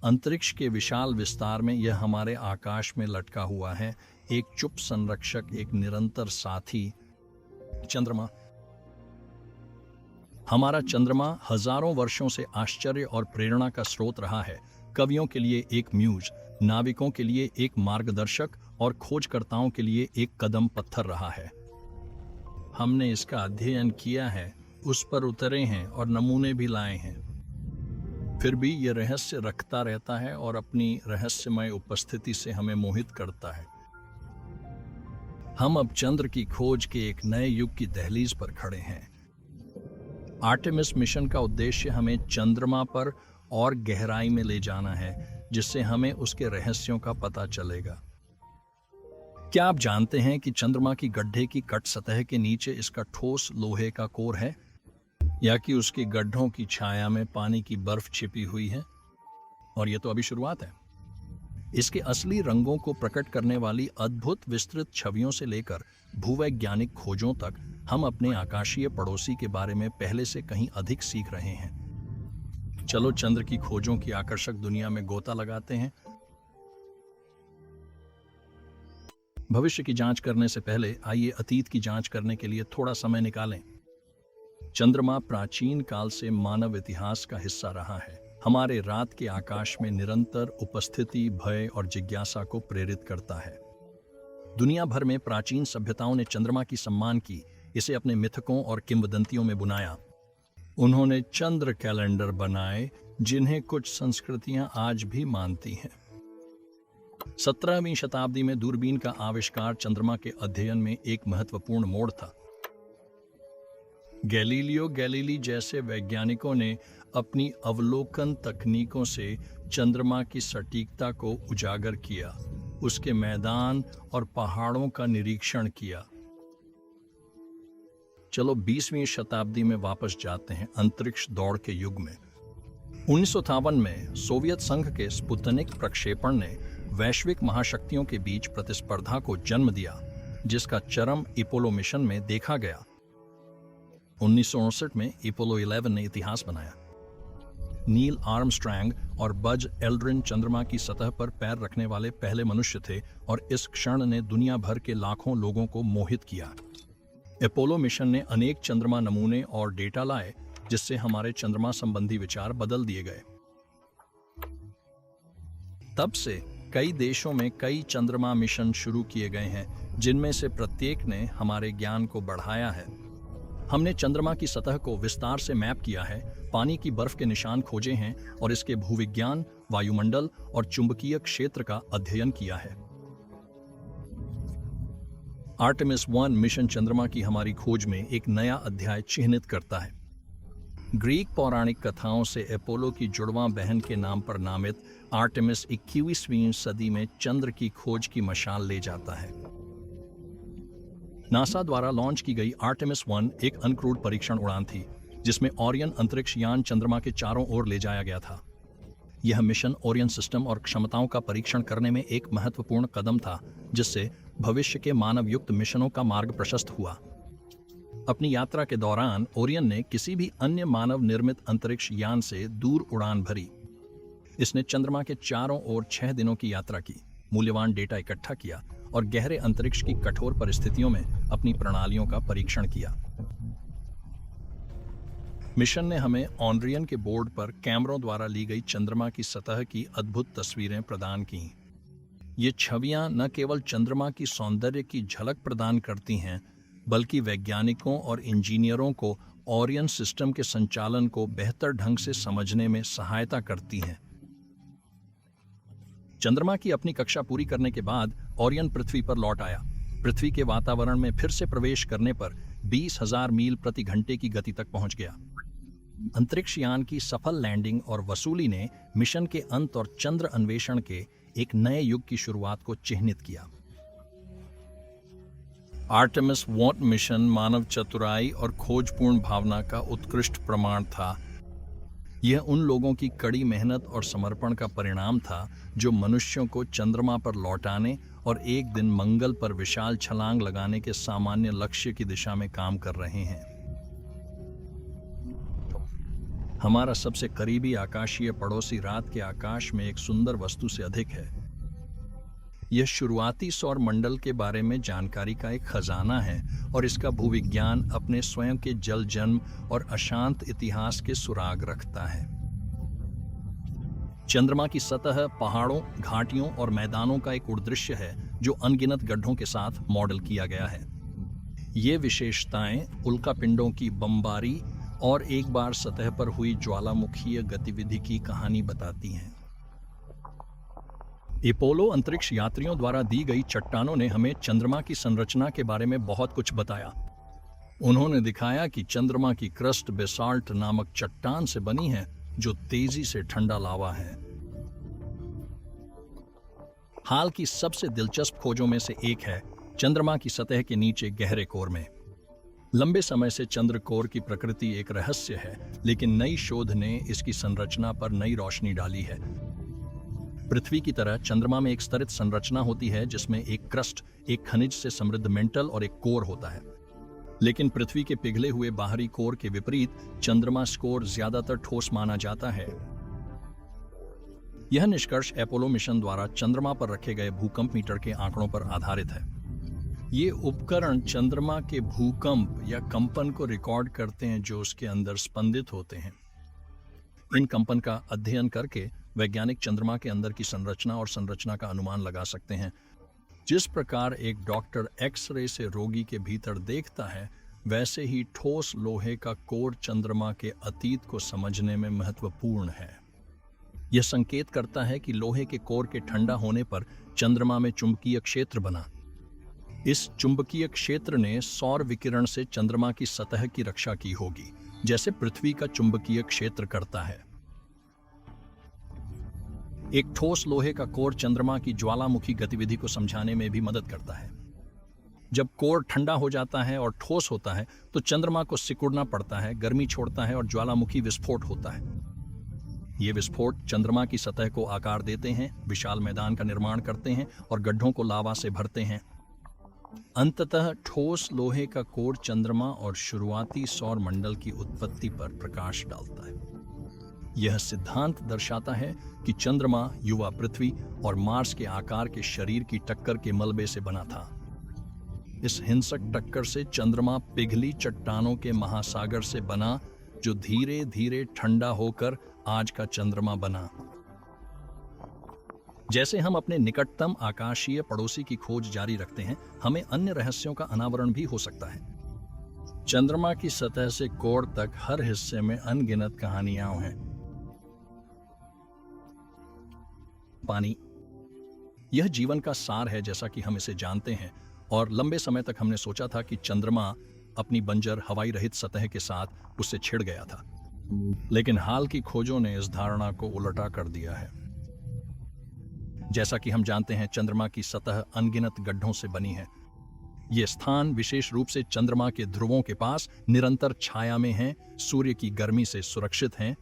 अंतरिक्ष के विशाल विस्तार में यह हमारे आकाश में लटका हुआ है, एक चुप संरक्षक, एक निरंतर साथी, चंद्रमा। हमारा चंद्रमा हजारों वर्षों से आश्चर्य और प्रेरणा का स्रोत रहा है। कवियों के लिए एक म्यूज, नाविकों के लिए एक मार्गदर्शक और खोजकर्ताओं के लिए एक कदम पत्थर रहा है। हमने इसका अध्ययन किया है, उस पर उतरे हैं और नमूने भी लाए हैं। फिर भी यह रहस्य रखता रहता है और अपनी रहस्यमय उपस्थिति से हमें मोहित करता है। हम अब चंद्र की खोज के एक नए युग की दहलीज पर खड़े हैं। आर्टेमिस मिशन का उद्देश्य हमें चंद्रमा पर और गहराई में ले जाना है, जिससे हमें उसके रहस्यों का पता चलेगा। क्या आप जानते हैं कि चंद्रमा की गड्ढे की कट सतह के नीचे इसका ठोस लोहे का कोर है, या कि उसके गड्ढों की छाया में पानी की बर्फ छिपी हुई है? और यह तो अभी शुरुआत है। इसके असली रंगों को प्रकट करने वाली अद्भुत विस्तृत छवियों से लेकर भूवैज्ञानिक खोजों तक हम अपने आकाशीय पड़ोसी के बारे में पहले से कहीं अधिक सीख रहे हैं। चलो चंद्र की खोजों की आकर्षक दुनिया में गोता लगाते हैं। भविष्य की जांच करने से पहले आइए अतीत की जांच करने के लिए थोड़ा समय निकालें। चंद्रमा प्राचीन काल से मानव इतिहास का हिस्सा रहा है। हमारे रात के आकाश में निरंतर उपस्थिति भय और जिज्ञासा को प्रेरित करता है। दुनिया भर में प्राचीन सभ्यताओं ने चंद्रमा की सम्मान की, इसे अपने मिथकों और किंवदंतियों में बुनाया। उन्होंने चंद्र कैलेंडर बनाए, जिन्हें कुछ संस्कृतियां आज भी मानती हैं। 17वीं शताब्दी में दूरबीन का आविष्कार चंद्रमा के अध्ययन में एक महत्वपूर्ण मोड़ था। गैलीलियो गैलीली जैसे वैज्ञानिकों ने अपनी अवलोकन तकनीकों से चंद्रमा की सटीकता को उजागर किया, उसके मैदान और पहाड़ों का निरीक्षण किया। चलो 20वीं शताब्दी में वापस जाते हैं, अंतरिक्ष दौड़ के युग में। 1958 में सोवियत संघ के स्पुतनिक प्रक्षेपण ने वैश्विक महाशक्तियों के बीच प्रतिस्पर्धा को जन्म दिया, जिसका चरम अपोलो मिशन में देखा गया। 1959 में अपोलो 11 ने इतिहास बनाया। नील आर्मस्ट्रैंग और बज एल्ड्रिन चंद्रमा की सतह पर पैर रखने वाले पहले मनुष्य थे और इस क्षण ने दुनिया भर के लाखों लोगों को मोहित किया। अपोलो मिशन ने अनेक चंद्रमा नमूने और डेटा लाए, जिससे हमारे चंद्रमा संबंधी विचार बदल दिए गए। तब से कई देशों में कई चंद्रमा मिशन शुरू किए गए हैं, जिनमें से प्रत्येक ने हमारे ज्ञान को बढ़ाया है। हमने चंद्रमा की सतह को विस्तार से मैप किया है, पानी की बर्फ के निशान खोजे हैं और इसके भूविज्ञान, वायुमंडल और चुंबकीय क्षेत्र का अध्ययन किया है। आर्टेमिस 1 मिशन चंद्रमा की हमारी खोज में एक नया अध्याय चिह्नित करता है। ग्रीक पौराणिक कथाओं से अपोलो की जुड़वां बहन के नाम पर नामित आर्टेमिस 21वीं सदी में चंद्र की खोज की मशाल ले जाता है। नासा द्वारा लॉन्च की गई आर्टेमिस 1 एक अनक्रूड परीक्षण उड़ान थी, जिसमें ओरियन अंतरिक्ष यान चंद्रमा के चारों ओर ले जाया गया था। यह मिशन ओरियन सिस्टम और क्षमताओं का परीक्षण करने में एक महत्वपूर्ण कदम था, जिससे भविष्य के मानव युक्त मिशनों का मार्ग प्रशस्त हुआ। अपनी यात्रा के दौरान ओरियन ने किसी भी अन्य मानव निर्मित अंतरिक्ष यान से दूर उड़ान भरी। इसने चंद्रमा के चारों ओर 6 दिनों की यात्रा की, मूल्यवान डेटा इकट्ठा किया और गहरे अंतरिक्ष की कठोर परिस्थितियों में अपनी प्रणालियों का परीक्षण किया। मिशन ने हमें ऑनरियन के बोर्ड पर कैमरों द्वारा ली गई चंद्रमा की सतह की अद्भुत तस्वीरें प्रदान की। ये छवियां न केवल चंद्रमा की सौंदर्य की झलक प्रदान करती हैं, बल्कि वैज्ञानिकों और इंजीनियरों को ओरियन सिस्टम के संचालन को बेहतर ढंग से समझने में सहायता करती हैं। चंद्रमा की अपनी कक्षा पूरी करने के बाद ओरियन पृथ्वी पर लौट आया। पृथ्वी के वातावरण में फिर से प्रवेश करने पर 20,000 मील प्रति घंटे की गति तक पहुंच गया। अंतरिक्ष यान की सफल लैंडिंग और वसूली ने मिशन के अंत और चंद्र अन्वेषण के एक नए युग की शुरुआत को चिह्नित किया। आर्टेमिस 1 मिशन मानव चतुराई और खोजपूर्ण भावना का उत्कृष्ट प्रमाण था। यह उन लोगों की कड़ी मेहनत और समर्पण का परिणाम था, जो मनुष्यों को चंद्रमा पर लौटाने और एक दिन मंगल पर विशाल छलांग लगाने के सामान्य लक्ष्य की दिशा में काम कर रहे हैं। हमारा सबसे करीबी आकाशीय पड़ोसी रात के आकाश में एक सुंदर वस्तु से अधिक है। यह शुरुआती सौर मंडल के बारे में जानकारी का एक खजाना है और इसका भूविज्ञान अपने स्वयं के जल जन्म और अशांत इतिहास के सुराग रखता है। चंद्रमा की सतह पहाड़ों, घाटियों और मैदानों का एक उद्दृश्य है जो अनगिनत गड्ढों के साथ मॉडल किया गया है। ये विशेषताएं उल्कापिंडों की बमबारी और एक बार सतह पर हुई ज्वालामुखीय गतिविधि की कहानी बताती हैं। अपोलो अंतरिक्ष यात्रियों द्वारा दी गई चट्टानों ने हमें चंद्रमा की संरचना के बारे में बहुत कुछ बताया। उन्होंने दिखाया कि चंद्रमा की क्रस्ट बेसाल्ट नामक चट्टान से बनी है जो तेजी से ठंडा लावा है। हाल की सबसे दिलचस्प खोजों में से एक है चंद्रमा की सतह के नीचे गहरे कोर में। लंबे समय से चंद्र कोर की प्रकृति एक रहस्य है, लेकिन नई शोध ने इसकी संरचना पर नई रोशनी डाली है। पृथ्वी की तरह चंद्रमा में एक स्तरित संरचना होती है जिसमें एक क्रस्ट, एक खनिज से समृद्ध मेंटल और एक कोर होता है। लेकिन पृथ्वी के पिघले हुए बाहरी कोर के विपरीत चंद्रमा कोर ज्यादातर ठोस माना जाता है। यह निष्कर्ष अपोलो मिशन द्वारा चंद्रमा पर रखे गए भूकंप मीटर के आंकड़ों पर आधारित है। ये उपकरण चंद्रमा के भूकंप या कंपन को रिकॉर्ड करते हैं जो उसके अंदर स्पंदित होते हैं। इन कंपन का अध्ययन करके वैज्ञानिक चंद्रमा के अंदर की संरचना और संरचना का अनुमान लगा सकते हैं। जिस प्रकार एक डॉक्टर एक्सरे से रोगी के भीतर देखता है, वैसे ही ठोस लोहे का कोर चंद्रमा के अतीत को समझने में महत्वपूर्ण है। यह संकेत करता है कि लोहे के कोर के ठंडा होने पर चंद्रमा में चुंबकीय क्षेत्र बना। इस चुंबकीय क्षेत्र ने सौर विकिरण से चंद्रमा की सतह की रक्षा की होगी, जैसे पृथ्वी का चुंबकीय क्षेत्र करता है। एक ठोस लोहे का कोर चंद्रमा की ज्वालामुखी गतिविधि को समझाने में भी मदद करता है। जब कोर ठंडा हो जाता है और ठोस होता है तो चंद्रमा को सिकुड़ना पड़ता है, गर्मी छोड़ता है और ज्वालामुखी विस्फोट होता है। ये विस्फोट चंद्रमा की सतह को आकार देते हैं, विशाल मैदान का निर्माण करते हैं और गड्ढों को लावा से भरते हैं। अंततः ठोस लोहे का कोर चंद्रमा और शुरुआती सौर मंडल की उत्पत्ति पर प्रकाश डालता है। यह सिद्धांत दर्शाता है कि चंद्रमा युवा पृथ्वी और मार्स के आकार के शरीर की टक्कर के मलबे से बना था। इस हिंसक टक्कर से चंद्रमा पिघली चट्टानों के महासागर से बना, जो धीरे धीरे ठंडा होकर आज का चंद्रमा बना। जैसे हम अपने निकटतम आकाशीय पड़ोसी की खोज जारी रखते हैं, हमें अन्य रहस्यों का अनावरण भी हो सकता है। चंद्रमा की सतह से कोर तक हर हिस्से में अनगिनत कहानियां हैं। पानी, यह जीवन का सार है जैसा कि हम इसे जानते हैं, और लंबे समय तक हमने सोचा था कि चंद्रमा अपनी बंजर हवाई रहित सतह के साथ उससे छिड़ गया था। लेकिन हाल की खोजों ने इस धारणा को उलटा कर दिया है। जैसा कि हम जानते हैं, चंद्रमा की सतह अनगिनत गड्ढों से बनी है। ये स्थान विशेष रूप से चंद्रमा के ध्रुवों के पास निरंतर छाया में हैं, सूर्य की गर्मी से सुरक्षित हैं।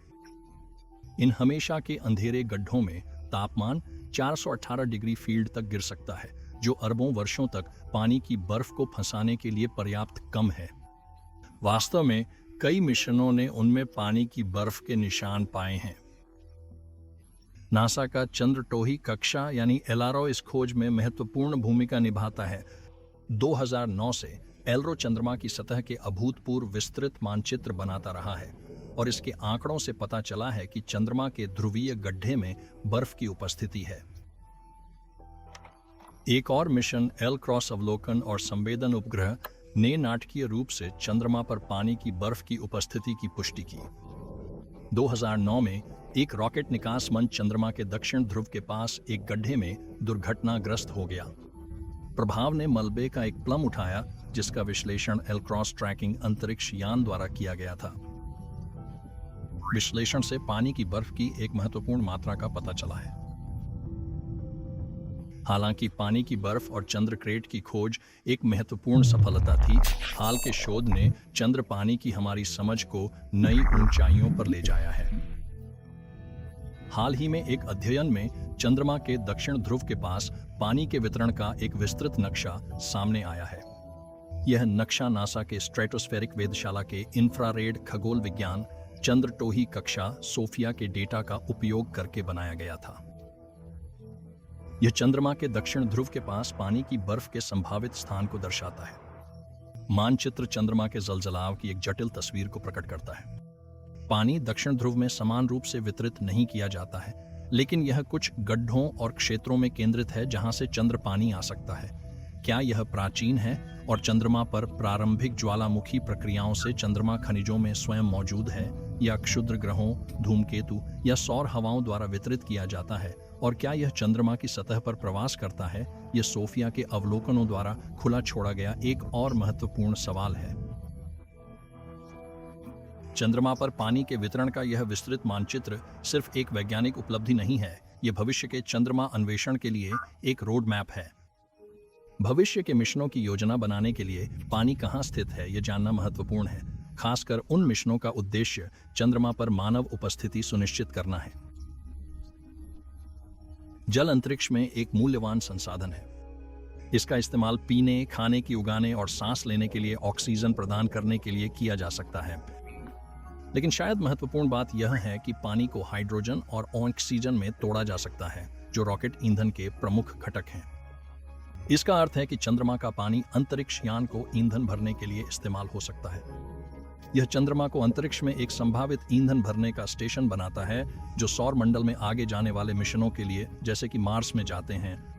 इन हमेशा के अंधेरे गड्ढों में तापमान 418 डिग्री फील्ड तक गिर सकता है, जो अरबों वर्षों तक पानी की बर्फ को फंसाने के लिए पर्याप्त कम है। वास्तव में कई मिशनों ने उनमें पानी की बर्फ के निशान पाए हैं। नासा का चंद्रटोही कक्षा यानी एलआरओ इस खोज में महत्वपूर्ण भूमिका निभाता है। 2009 से एलआरओ चंद्रमा की सतह के अभूतपूर्व विस्तृत मानचित्र बनाता रहा है और इसके आंकड़ों से पता चला है कि चंद्रमा के ध्रुवीय गड्ढे में बर्फ की उपस्थिति है। एक और मिशन एल क्रॉस अवलोकन और संवेदन उपग्रह ने नाटकीय रूप से चंद्रमा पर पानी की बर्फ की उपस्थिति की पुष्टि की। 2009 में एक रॉकेट निकास मंच चंद्रमा के दक्षिण ध्रुव के पास एक गड्ढे में दुर्घटनाग्रस्त हो गया। प्रभाव ने मलबे का एक प्लम उठाया, जिसका विश्लेषण एल क्रॉस ट्रैकिंग अंतरिक्ष यान द्वारा किया गया था। विश्लेषण से पानी की बर्फ की एक महत्वपूर्ण मात्रा का पता चला है। हालांकि पानी की बर्फ और चंद्र क्रेट की खोज एक महत्वपूर्ण सफलता थी, हाल के शोध ने चंद्र पानी की हमारी समझ को नई ऊंचाइयों पर ले जाया है। हाल ही में एक अध्ययन में चंद्रमा के दक्षिण ध्रुव के पास पानी के वितरण का एक विस्तृत नक्शा सामने आया है। यह नक्शा नासा के स्ट्रेटोस्फेरिक वेधशाला के इंफ्रारेड खगोल विज्ञान चंद्रटोही कक्षा सोफिया के डेटा का उपयोग करके बनाया गया था। यह चंद्रमा के दक्षिण ध्रुव के पास पानी की बर्फ के संभावित स्थान को दर्शाता है। मानचित्र चंद्रमा के जलजलाव की एक जटिल तस्वीर को प्रकट करता है। पानी दक्षिण ध्रुव में समान रूप से वितरित नहीं किया जाता है, लेकिन यह कुछ गड्ढों और क्षेत्रों में केंद्रित है जहां से चंद्र पानी आ सकता है। क्या यह प्राचीन है और चंद्रमा पर प्रारंभिक ज्वालामुखी प्रक्रियाओं से चंद्रमा खनिजों में स्वयं मौजूद है, या क्षुद्र ग्रहों, धूमकेतु या सौर हवाओं द्वारा वितरित किया जाता है? और क्या यह चंद्रमा की सतह पर प्रवास करता है? यह सोफिया के अवलोकनों द्वारा खुला छोड़ा गया एक और महत्वपूर्ण सवाल है। चंद्रमा पर पानी के वितरण का यह विस्तृत मानचित्र सिर्फ एक वैज्ञानिक उपलब्धि नहीं है, यह भविष्य के चंद्रमा अन्वेषण के लिए एक रोड मैप है। भविष्य के मिशनों की योजना बनाने के लिए पानी कहाँ स्थित है, यह जानना महत्वपूर्ण है। खासकर उन मिशनों का उद्देश्य चंद्रमा पर मानव उपस्थिति सुनिश्चित करना है। जल अंतरिक्ष में एक मूल्यवान संसाधन है। इसका इस्तेमाल पीने, खाने की उगाने और सांस लेने के लिए ऑक्सीजन प्रदान करने के लिए किया जा सकता है। लेकिन शायद महत्वपूर्ण बात यह है कि पानी को हाइड्रोजन और ऑक्सीजन में तोड़ा जा सकता है, जो रॉकेट ईंधन के प्रमुख घटक हैं। इसका अर्थ है कि चंद्रमा का पानी अंतरिक्ष यान को ईंधन भरने के लिए इस्तेमाल हो सकता है। यह चंद्रमा को अंतरिक्ष में एक संभावित ईंधन भरने का स्टेशन बनाता है, जो सौर मंडल में आगे जाने वाले मिशनों के लिए, जैसे कि मार्स में जाते हैं।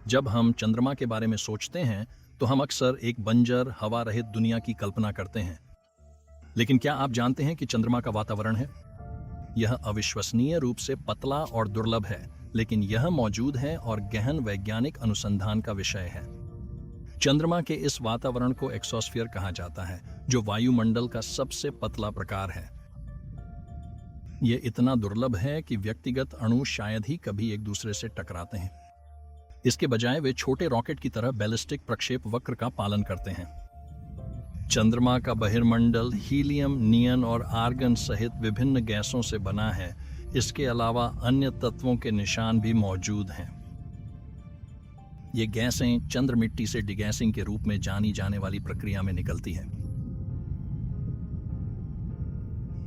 जब हम चंद्रमा के बारे में सोचते हैं तो हम अक्सर एक बंजर, हवा रहित दुनिया की कल्पना करते हैं। लेकिन क्या आप जानते हैं कि चंद्रमा का वातावरण है? यह अविश्वसनीय रूप से पतला और दुर्लभ है, लेकिन यह मौजूद है और गहन वैज्ञानिक अनुसंधान का विषय है। चंद्रमा के इस वातावरण को एक्सोस्फीयर कहा जाता है, जो वायुमंडल का सबसे पतला प्रकार है। यह इतना दुर्लभ है कि व्यक्तिगत अणु शायद ही कभी एक दूसरे से टकराते हैं। इसके बजाय वे छोटे रॉकेट की तरह बैलिस्टिक प्रक्षेप वक्र का पालन करते हैं। चंद्रमा का बहिर्मंडल हीलियम, नियन और आर्गन सहित विभिन्न गैसों से बना है। इसके अलावा अन्य तत्वों के निशान भी मौजूद हैं। ये गैसें चंद्र मिट्टी से डिगैसिंग के रूप में जानी जाने वाली प्रक्रिया में निकलती हैं।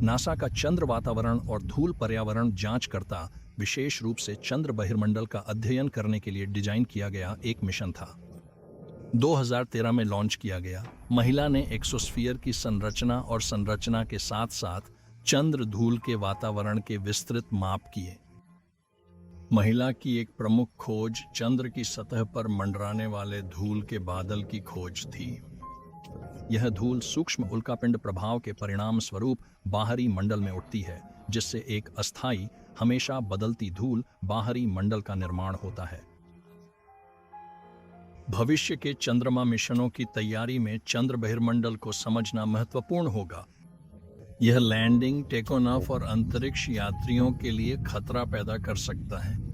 नासा का चंद्र वातावरण और धूल पर्यावरण जांचकर्ता विशेष रूप से चंद्र बहिर्मंडल का अध्ययन करने के लिए डिजाइन किया गया एक मिशन था। 2013 में लॉन्च किया गया। महिला ने एक्सोस्फीयर की संरचना और संरचना के साथ साथ चंद्र धूल के वातावरण के विस्तृत माप किए। महिला की एक प्रमुख खोज चंद्र की सतह पर मंडराने वाले धूल के बादल की खोज थी। यह धूल सूक्ष्म उल्कापिंड प्रभाव के परिणाम स्वरूप बाहरी मंडल में उठती है, जिससे एक अस्थायी, हमेशा बदलती धूल बाहरी मंडल का निर्माण होता है। भविष्य के चंद्रमा मिशनों की तैयारी में चंद्र बहिर्मंडल को समझना महत्वपूर्ण होगा। यह लैंडिंग, टेक ऑफ और अंतरिक्ष यात्रियों के लिए खतरा पैदा कर सकता है।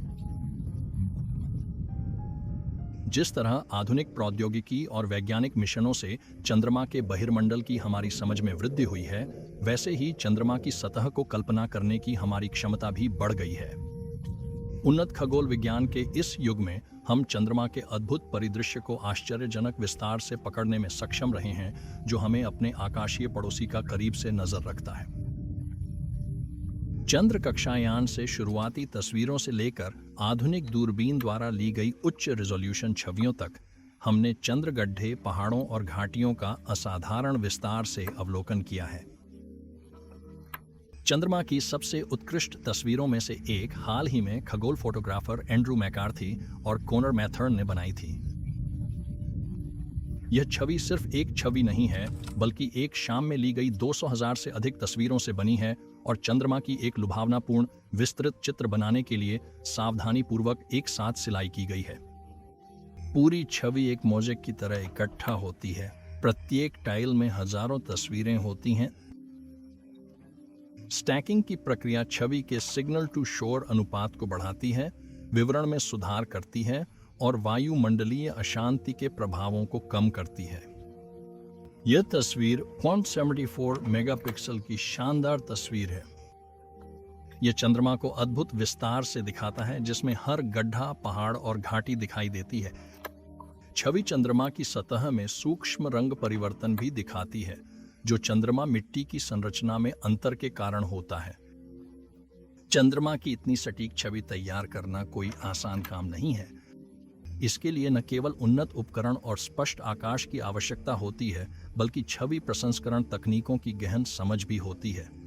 जिस तरह आधुनिक प्रौद्योगिकी और वैज्ञानिक मिशनों से चंद्रमा के बहिर्मंडल की हमारी समझ में वृद्धि हुई है, वैसे ही चंद्रमा की सतह को कल्पना करने की हमारी क्षमता भी बढ़ गई है। उन्नत खगोल विज्ञान के इस युग में हम चंद्रमा के अद्भुत परिदृश्य को आश्चर्यजनक विस्तार से पकड़ने में सक्षम रहे हैं, जो हमें अपने आकाशीय पड़ोसी का करीब से नजर रखता है। चंद्र कक्षायान से शुरुआती तस्वीरों से लेकर आधुनिक दूरबीन द्वारा ली गई उच्च रिजोल्यूशन छवियों तक, हमने चंद्र गड्ढे, पहाड़ों और घाटियों का असाधारण विस्तार से अवलोकन किया है। चंद्रमा की सबसे उत्कृष्ट तस्वीरों में से एक हाल ही में खगोल फोटोग्राफर एंड्रू मैकार्थी और कॉनर मैथर्न ने बनाई थी। यह छवि सिर्फ एक छवि नहीं है, बल्कि एक शाम में ली गई 200,000 से अधिक तस्वीरों से बनी है और चंद्रमा की एक लुभावनापूर्ण विस्तृत चित्र बनाने के लिए सावधानी पूर्वक एक साथ सिलाई की गई है। पूरी छवि एक मोज़ेक की तरह इकट्ठा होती है। प्रत्येक टाइल में हजारों तस्वीरें होती हैं। स्टैकिंग की प्रक्रिया छवि के सिग्नल टू शोर अनुपात को बढ़ाती है, विवरण में सुधार करती है और वायुमंडलीय अशांति के प्रभावों को कम करती है। यह तस्वीर 174 मेगापिक्सल की शानदार तस्वीर है। यह चंद्रमा को अद्भुत विस्तार से दिखाता है, जिसमें हर गड्ढा, पहाड़ और घाटी दिखाई देती है। छवि चंद्रमा की सतह में सूक्ष्म रंग परिवर्तन भी दिखाती है, जो चंद्रमा मिट्टी की संरचना में अंतर के कारण होता है। चंद्रमा की इतनी सटीक छवि तैयार करना कोई आसान काम नहीं है। इसके लिए न केवल उन्नत उपकरण और स्पष्ट आकाश की आवश्यकता होती है, बल्कि छवि प्रसंस्करण तकनीकों की गहन समझ भी होती है।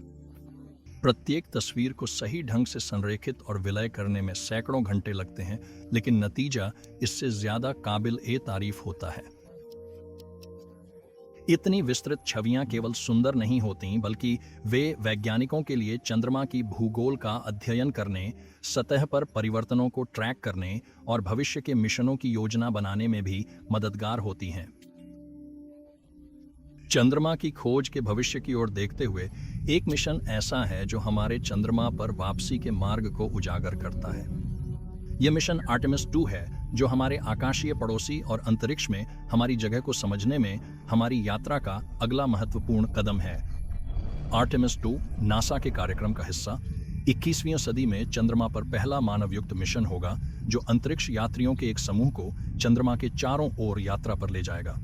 प्रत्येक तस्वीर को सही ढंग से संरेखित और विलय करने में सैकड़ों घंटे लगते हैं, लेकिन नतीजा इससे ज्यादा काबिल-ए-तारीफ होता है। इतनी विस्तृत छवियां केवल सुंदर नहीं होती, बल्कि वे वैज्ञानिकों के लिए चंद्रमा की भूगोल का अध्ययन करने, सतह पर परिवर्तनों को ट्रैक करने और भविष्य के मिशनों की योजना बनाने में भी मददगार होती हैं। चंद्रमा की खोज के भविष्य की ओर देखते हुए एक मिशन ऐसा है जो हमारे चंद्रमा पर वापसी के मार्ग को उजागर करता है। यह मिशन आर्टेमिस 2 है, जो हमारे आकाशीय पड़ोसी और अंतरिक्ष में हमारी जगह को समझने में हमारी यात्रा का अगला महत्वपूर्ण कदम है। आर्टेमिस 2 नासा के कार्यक्रम का हिस्सा 21वीं सदी में चंद्रमा पर पहला मानवयुक्त मिशन होगा, जो अंतरिक्ष यात्रियों के एक समूह को चंद्रमा के चारों ओर यात्रा पर ले जाएगा।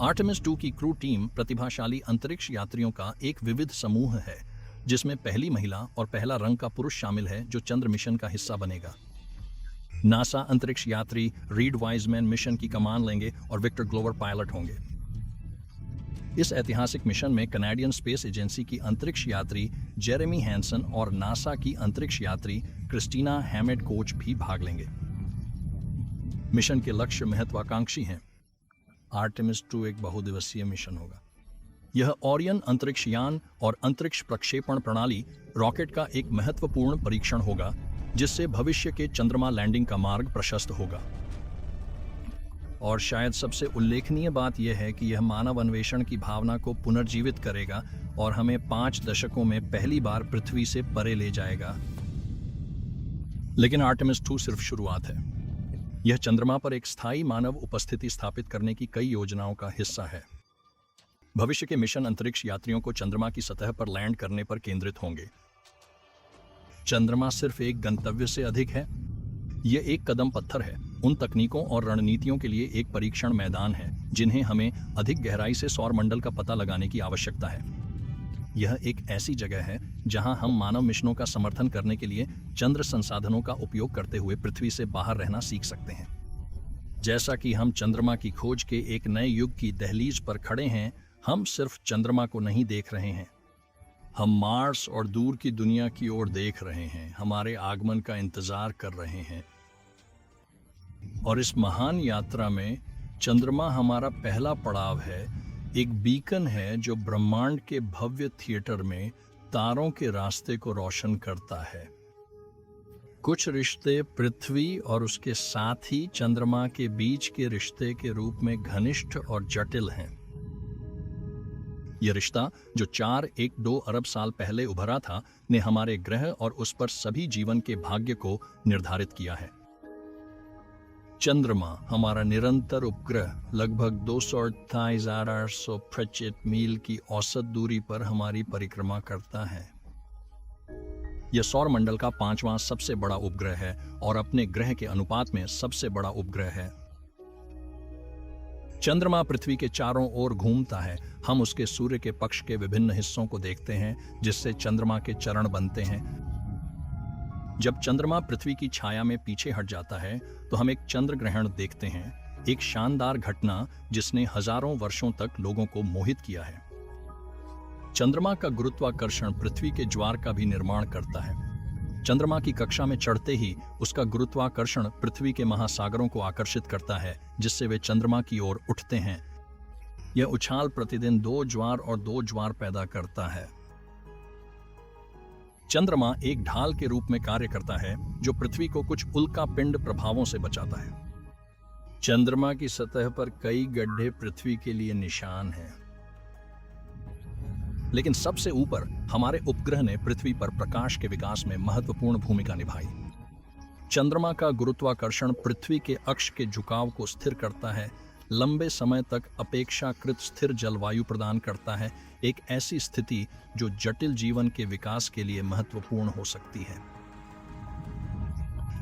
आर्टेमिस 2 की क्रू टीम प्रतिभाशाली अंतरिक्ष यात्रियों का एक विविध समूह है, जिसमें पहली महिला और पहला रंग का पुरुष शामिल है, जो चंद्र मिशन का हिस्सा बनेगा। नासा अंतरिक्ष यात्री रीड वाइजमैन मिशन की कमान लेंगे और विक्टर ग्लोवर पायलट होंगे। इस ऐतिहासिक मिशन में कनाडियन स्पेस एजेंसी की अंतरिक्ष यात्री जेरेमी हैंसन और नासा की अंतरिक्ष यात्री क्रिस्टीना हैमेट कोच भी भाग लेंगे। मिशन के लक्ष्य महत्वाकांक्षी हैं। आर्टेमिस 2 एक बहुदिवसीय मिशन होगा। यह ओरियन अंतरिक्ष यान और अंतरिक्ष प्रक्षेपण प्रणाली रॉकेट का एक महत्वपूर्ण परीक्षण होगा, जिससे भविष्य के चंद्रमा लैंडिंग का मार्ग प्रशस्त होगा। और शायद सबसे उल्लेखनीय बात यह है कि यह मानव अन्वेषण की भावना को पुनर्जीवित करेगा और हमें 5 दशकों में पहली बार पृथ्वी से परे ले जाएगा। लेकिन आर्टेमिस 2 सिर्फ शुरुआत है। यह चंद्रमा पर एक स्थायी मानव उपस्थिति स्थापित करने की कई योजनाओं का हिस्सा है। भविष्य के मिशन अंतरिक्ष यात्रियों को चंद्रमा की सतह पर लैंड करने पर केंद्रित होंगे। चंद्रमा सिर्फ एक गंतव्य से अधिक है, यह एक कदम पत्थर है, उन तकनीकों और रणनीतियों के लिए एक परीक्षण मैदान है जिन्हें हमें अधिक गहराई से सौर मंडल का पता लगाने की आवश्यकता है। यह एक ऐसी जगह है जहां हम मानव मिशनों का समर्थन करने के लिए चंद्र संसाधनों का उपयोग करते हुए पृथ्वी से बाहर रहना सीख सकते हैं। जैसा कि हम चंद्रमा की खोज के एक नए युग की दहलीज पर खड़े हैं, हम सिर्फ चंद्रमा को नहीं देख रहे हैं, हम मार्स और दूर की दुनिया की ओर देख रहे हैं, हमारे आगमन का इंतजार कर रहे हैं। और इस महान यात्रा में चंद्रमा हमारा पहला पड़ाव है, एक बीकन है जो ब्रह्मांड के भव्य थिएटर में तारों के रास्ते को रोशन करता है। कुछ रिश्ते पृथ्वी और उसके साथ ही चंद्रमा के बीच के रिश्ते के रूप में घनिष्ठ और जटिल हैं। यह रिश्ता जो 4-1-2 अरब साल पहले उभरा था, ने हमारे ग्रह और उस पर सभी जीवन के भाग्य को निर्धारित किया है। चंद्रमा हमारा निरंतर उपग्रह लगभग 228,825 मील की औसत दूरी पर हमारी परिक्रमा करता है। यह सौर मंडल का 5वां सबसे बड़ा उपग्रह है और अपने ग्रह के अनुपात में सबसे बड़ा उपग्रह है। चंद्रमा पृथ्वी के चारों ओर घूमता है। हम उसके सूर्य के पक्ष के विभिन्न हिस्सों को देखते हैं, जिससे चंद्रमा के चरण बनते हैं। जब चंद्रमा पृथ्वी की छाया में पीछे हट जाता है, तो हम एक चंद्र ग्रहण देखते हैं, एक शानदार घटना जिसने हजारों वर्षों तक लोगों को मोहित किया है। चंद्रमा का गुरुत्वाकर्षण पृथ्वी के ज्वार का भी निर्माण करता है। चंद्रमा की कक्षा में चढ़ते ही उसका गुरुत्वाकर्षण पृथ्वी के महासागरों को आकर्षित करता है, जिससे वे चंद्रमा की ओर उठते हैं। यह उछाल प्रतिदिन 2 ज्वार और 2 ज्वार पैदा करता है। चंद्रमा एक ढाल के रूप में कार्य करता है, जो पृथ्वी को कुछ उल्का पिंड प्रभावों से बचाता है। चंद्रमा की सतह पर कई गड्ढे पृथ्वी के लिए निशान हैं, लेकिन सबसे ऊपर हमारे उपग्रह ने पृथ्वी पर प्रकाश के विकास में महत्वपूर्ण भूमिका निभाई। चंद्रमा का गुरुत्वाकर्षण पृथ्वी के अक्ष के झुकाव को स्थिर करता है, लंबे समय तक अपेक्षाकृत स्थिर जलवायु प्रदान करता है, एक ऐसी स्थिति जो जटिल जीवन के विकास के लिए महत्वपूर्ण हो सकती है।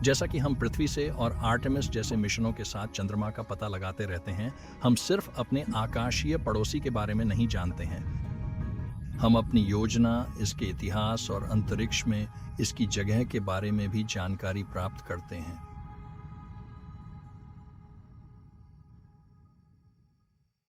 जैसा कि हम पृथ्वी से और आर्टेमिस जैसे मिशनों के साथ चंद्रमा का पता लगाते रहते हैं, हम सिर्फ अपने आकाशीय पड़ोसी के बारे में नहीं जानते हैं। हम अपनी योजना, इसके इतिहास और अंतरिक्ष में इसकी जगह के बारे में भी जानकारी प्राप्त करते हैं।